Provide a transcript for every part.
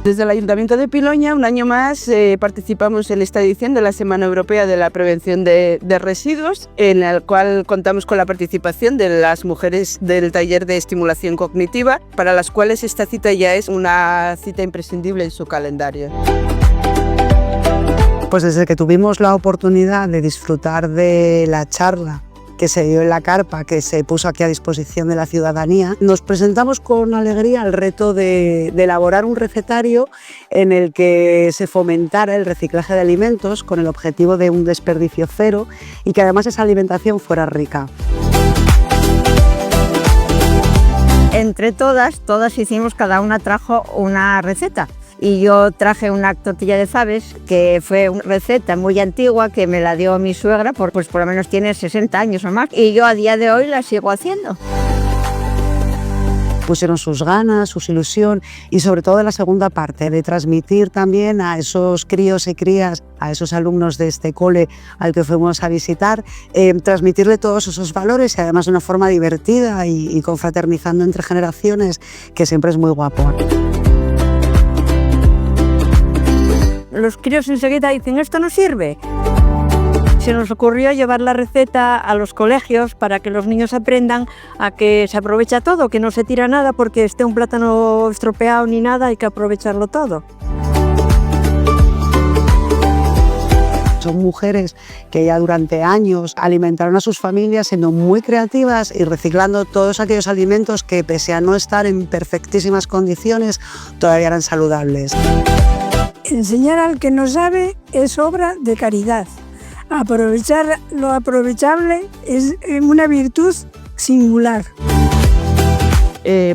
Desde el Ayuntamiento de Piloña, un año más, participamos en esta edición de la Semana Europea de la Prevención de Residuos, en la cual contamos con la participación de las mujeres del taller de estimulación cognitiva, para las cuales esta cita ya es una cita imprescindible en su calendario. Pues desde que tuvimos la oportunidad de disfrutar de la charla que se dio en la carpa, que se puso aquí a disposición de la ciudadanía, nos presentamos con alegría al reto de elaborar un recetario en el que se fomentara el reciclaje de alimentos con el objetivo de un desperdicio cero y que además esa alimentación fuera rica. Entre todas hicimos, cada una trajo una receta. Y yo traje una tortilla de faves, que fue una receta muy antigua que me la dio mi suegra, pues por lo menos tiene 60 años o más, y yo a día de hoy la sigo haciendo. Pusieron sus ganas, su ilusión y sobre todo en la segunda parte, de transmitir también a esos críos y crías, a esos alumnos de este cole al que fuimos a visitar, transmitirle todos esos valores y además de una forma divertida y confraternizando entre generaciones, que siempre es muy guapo. Los críos enseguida dicen, ¿esto no sirve? Se nos ocurrió llevar la receta a los colegios para que los niños aprendan a que se aprovecha todo, que no se tira nada porque esté un plátano estropeado ni nada, hay que aprovecharlo todo. Son mujeres que ya durante años alimentaron a sus familias siendo muy creativas y reciclando todos aquellos alimentos que, pese a no estar en perfectísimas condiciones, todavía eran saludables. Enseñar al que no sabe es obra de caridad. Aprovechar lo aprovechable es una virtud singular.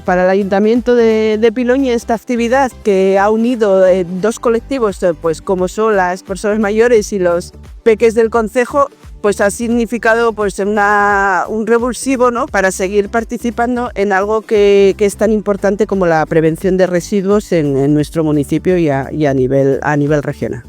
Para el Ayuntamiento de Piloña, esta actividad que ha unido dos colectivos, pues como son las personas mayores y los peques del concejo, pues ha significado pues un revulsivo, ¿no?, para seguir participando en algo que es tan importante como la prevención de residuos en nuestro municipio y a nivel regional.